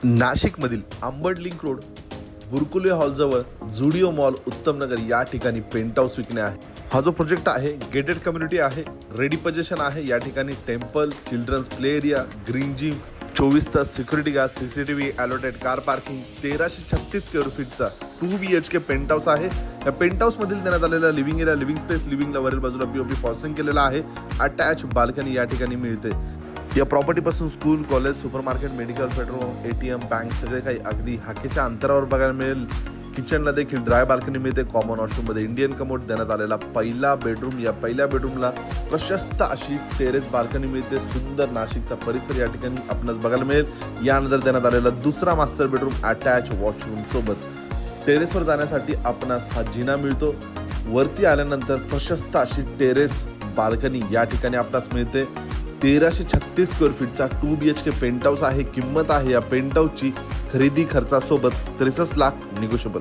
नाशिकमधील Ambad link road Burkule हॉलजवळ Zudio mall Uttam Nagar या ठिकाणी पेंट हाऊस विकणे आहे। हा जो प्रोजेक्ट आहे गेटेड कम्युनिटी आहे, रेडी पोझिशन आहे। या ठिकाणी temple, children's play area, green gym, 24 तास security guard, CCTV, allotted car parking, 1336 square फीटचा 2 BHK पेंट हाऊस आहे। या पेंट हाऊस मधील देण्यात आलेला लिव्हिंग एरिया, लिव्हिंग स्पेस, लिव्हिंगला वरील बाजूला पीओपी फॉसिंग केलेला आहे। अटॅच बाल्कनी या ठिकाणी मिळते। या प्रॉपर्टी पासून school, college, supermarket, medical, petrol, ATM, bank सगळे काही अगदी हाकेच्या अंतरावर बघायला मिळेल। किचनला देखील ड्राय बाल्कनी मिळते। कॉमन वॉशरूम मध्ये इंडियन कमोड देण्यात आलेला पहिला बेडरूम। या पहिल्या बेडरूमला प्रशस्त अशी टेरेस बाल्कनी मिळते। सुंदर नाशिकचा परिसर या ठिकाणी आपणास बघायला मिळेल। यानंतर देण्यात आलेला दुसरा मास्टर बेडरूम अटॅच वॉशरूम सोबत। टेरेसवर जाण्यासाठी आपणास हा जिना मिळतो। वरती आल्यानंतर प्रशस्त अशी टेरेस बाल्कनी या ठिकाणी आपणास मिळते। 1336 स्क्वेअर फीटचा 2 BHK पेंट हाऊस आहे। किंमत आहे या पेंट हाऊसची खरेदी खर्चासोबत 63 लाख निगोशिएबल।